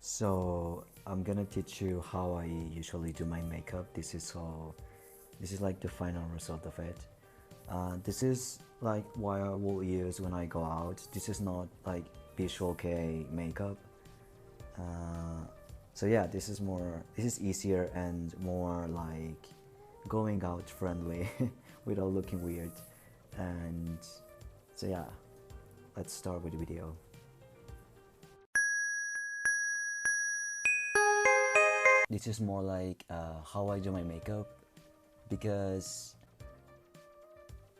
So I'm gonna teach you how I usually do my makeup. This is like the final result of it. This is like what I will use when I go out. This is not like Vkei makeup. So yeah, this is easier and more like going out friendly without looking weird. And so yeah, let's start with the video. This is more like how I do my makeup, because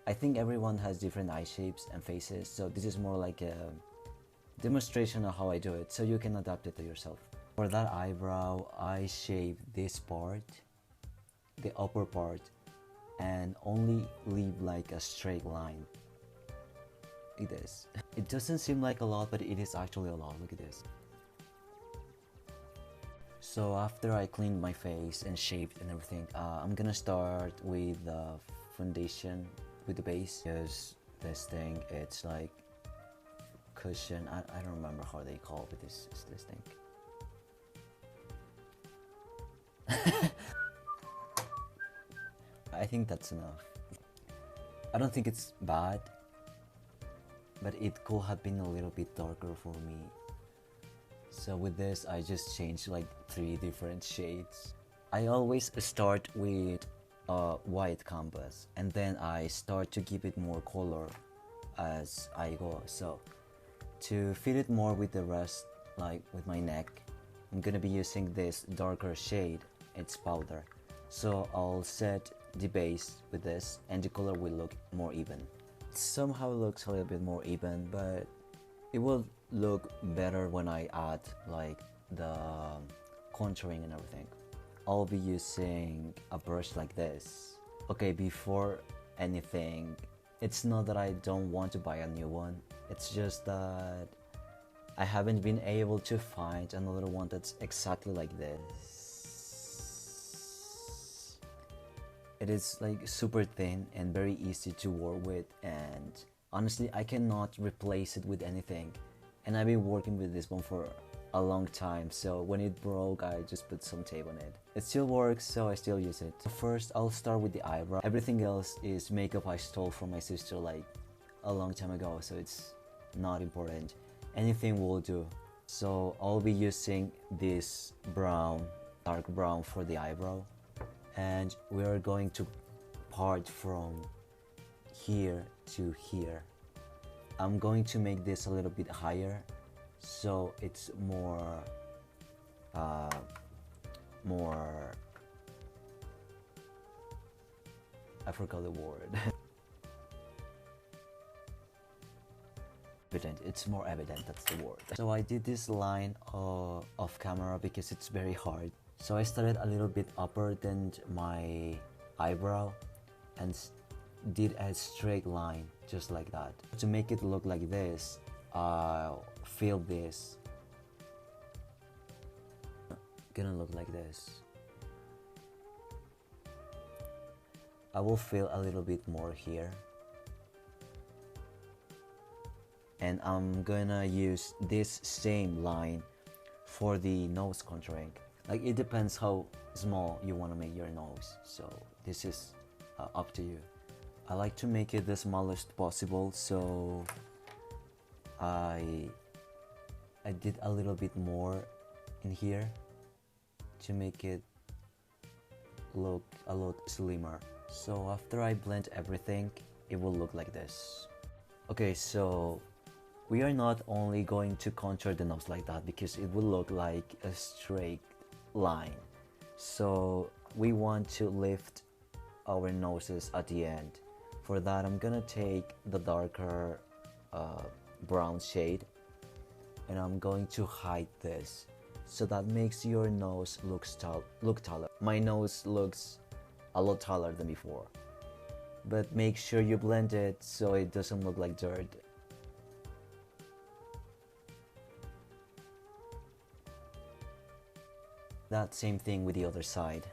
I think everyone has different eye shapes and faces, so this is more like a demonstration of how I do it, so you can adapt it to yourself. For that eyebrow, I shape this part, the upper part, and only leave like a straight line. It is. It doesn't seem like a lot, but it is actually a lot. Look at this. So after I cleaned my face and shaved and everything, I'm gonna start with the foundation, with the base. Because this thing, it's like cushion. I don't remember how they call it. This thing. I think that's enough. I don't think it's bad, but it could have been a little bit darker for me. So with this, I just changed like 3 different shades. I always start with a white canvas, and then I start to give it more color as I go. So to fit it more with the rest, like with my neck, I'm gonna be using this darker shade. It's powder. So I'll set the base with this, and the color will look more even. It somehow looks a little bit more even, but it will look better when I add like the contouring and everything. I'll be using a brush like this. Okay, before anything, it's not that I don't want to buy a new one. It's just that I haven't been able to find another one that's exactly like this. It is like super thin and very easy to work with, and honestly, I cannot replace it with anything. And I've been working with this one for a long time, so when it broke, I just put some tape on it. It still works, so I still use it. First, I'll start with the eyebrow. Everything else is makeup I stole from my sister like a long time ago, so it's not important. Anything will do. So I'll be using this brown, dark brown for the eyebrow. And we are going to part from here to here. I'm going to make this a little bit higher, so it's more I forgot the word. Evident. It's more evident, that's the word. So I did this line off camera because it's very hard. So I started a little bit upper than my eyebrow and did a straight line just like that. To make it look like this, I'll fill this. Gonna look like this. I will fill a little bit more here. And I'm gonna use this same line for the nose contouring. Like, it depends how small you want to make your nose, so this is up to you. I like to make it the smallest possible, so I did a little bit more in here to make it look a lot slimmer. So after I blend everything, it will look like this. Okay, so we are not only going to contour the nose like that, because it will look like a straight line. So we want to lift our noses at the end. For that, I'm gonna take the darker brown shade, and I'm going to hide this, so that makes your nose look taller. My nose looks a lot taller than before, but make sure you blend it so it doesn't look like dirt. That same thing with the other side.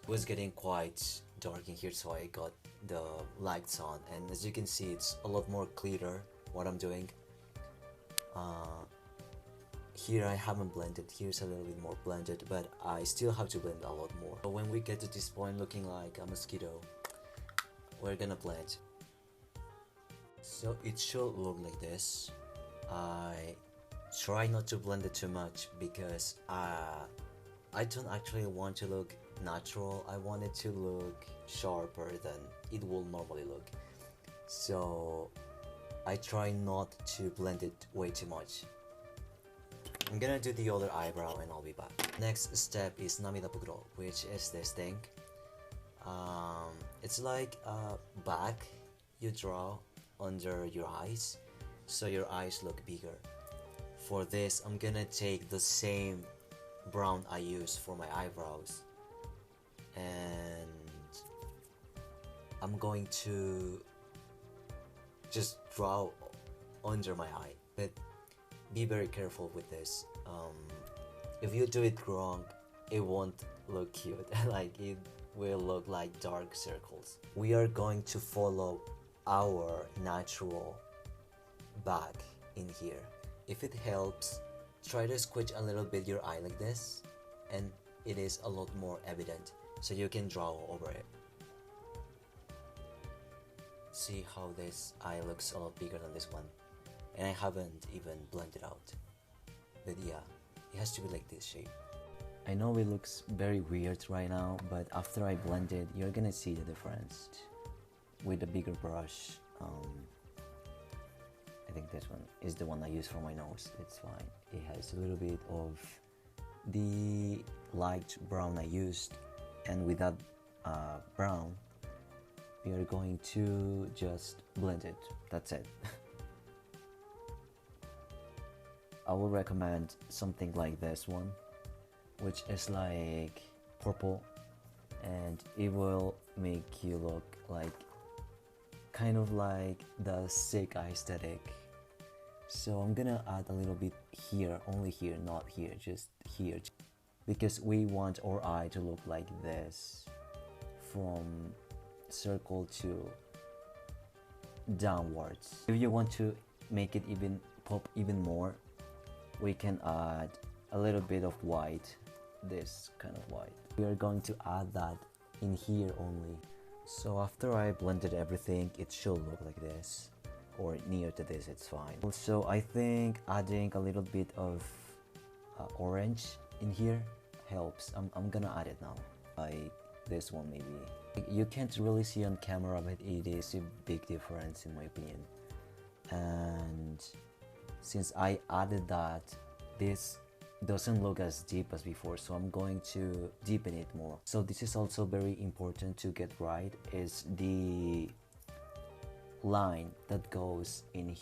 It was getting quite dark in here, so I got the lights on, and as you can see, it's a lot more clearer what I'm doing. Here I haven't blended, here's a little bit more blended, but I still have to blend a lot more. So when we get to this point looking like a mosquito, we're gonna blend. So it should look like this. I try not to blend it too much because I don't actually want to look natural. I want it to look sharper than it will normally look. So I try not to blend it way too much. I'm gonna do the other eyebrow and I'll be back. Next step is Namida Bukuro, which is this thing. It's like a bag you draw under your eyes, so your eyes look bigger. For this, I'm gonna take the same brown I used for my eyebrows, and I'm going to just draw under my eye. But be very careful with this. If you do it wrong, it won't look cute. Like it will look like dark circles. We are going to follow our natural bag in here. If it helps, try to squint a little bit your eye like this, and it is a lot more evident, so you can draw over it. See how this eye looks a lot bigger than this one, and I haven't even blended out. But yeah, it has to be like this shape. I know it looks very weird right now, but after I blend it, you're gonna see the difference. With the bigger brush, I think this one is the one I use for my nose. It's fine. It has a little bit of the light brown I used, and with that brown, we are going to just blend it. That's it. I would recommend something like this one, which is like purple, and it will make you look like kind of like the sick eye aesthetic. So I'm gonna add a little bit here, only here, not here, just here, because we want our eye to look like this, from circle to downwards. If you want to make it even pop even more, we can add a little bit of white, this kind of white. We are going to add that in here only. So after I blended everything, it should look like this, or near to this, it's fine. Also, I think adding a little bit of orange in here helps. I'm gonna add it now, like this one maybe. You can't really see on camera, but it is a big difference in my opinion. And since I added that, this doesn't look as deep as before, so I'm going to deepen it more. So this is also very important to get right, is the line that goes in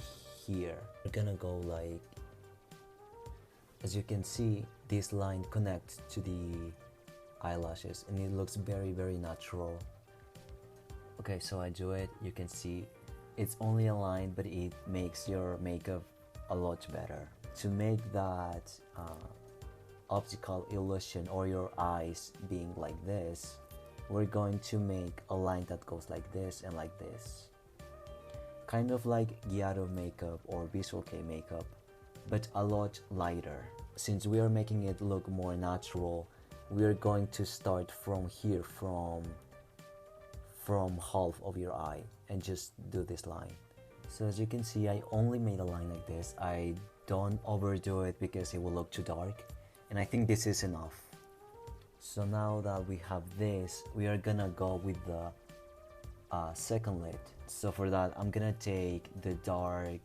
here. We're gonna go like, as you can see, this line connects to the eyelashes and it looks very natural. Okay, so I do it, you can see it's only a line, but it makes your makeup a lot better. To make that optical illusion or your eyes being like this, we're going to make a line that goes like this and like this, kind of like Gyaro makeup or Vkei makeup, but a lot lighter. Since we are making it look more natural, we are going to start from here, from half of your eye, and just do this line. So as you can see, I only made a line like this. I don't overdo it because it will look too dark, and I think this is enough. So now that we have this, we are gonna go with the second lid. So for that, I'm gonna take the dark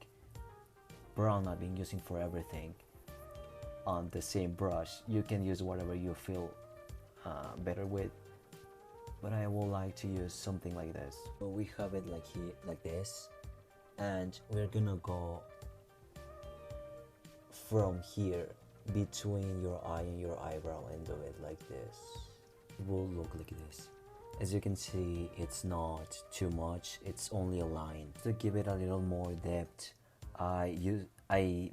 brown I've been using for everything on the same brush. You can use whatever you feel better with, but I would like to use something like this. So we have it like here, like this, and we're gonna go from here between your eye and your eyebrow and do it like this. It will look like this. As you can see, it's not too much, it's only a line. To give it a little more depth, I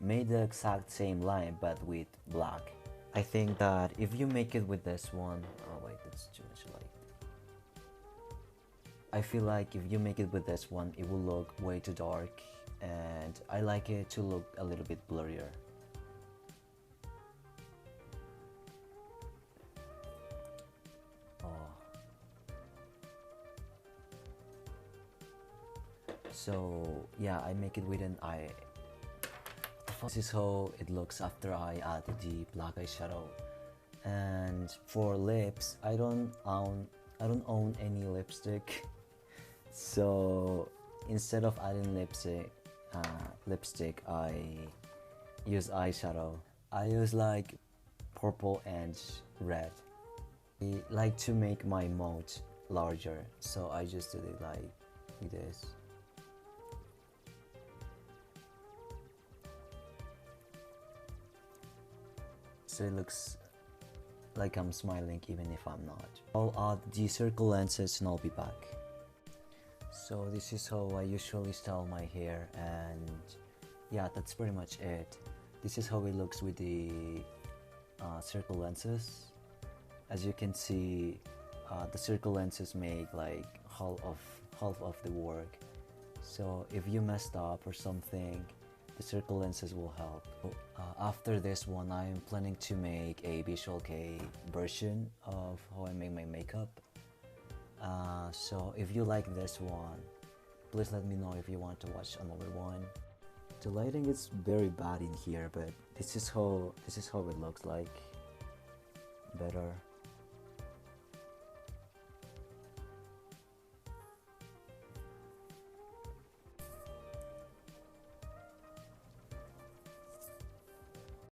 made the exact same line but with black. I think that if you make it with this one, oh wait, that's too much light. I feel like if you make it with this one, it will look way too dark, and I like it to look a little bit blurrier. So yeah, I make it with an eye. This is how it looks after I added the black eyeshadow. And for lips, I don't own any lipstick. So instead of adding lipstick, I use eyeshadow. I use like purple and red. I like to make my mouth larger, so I just did it like this. So it looks like I'm smiling even if I'm not. I'll add the circle lenses and I'll be back. So this is how I usually style my hair, and yeah, that's pretty much it. This is how it looks with the circle lenses. As you can see, the circle lenses make like half of the work. So if you messed up or something, the circle lenses will help. After this one, I am planning to make a Vkei version of how I make my makeup. So if you like this one, please let me know if you want to watch another one. The lighting is very bad in here, but this is how it looks like better.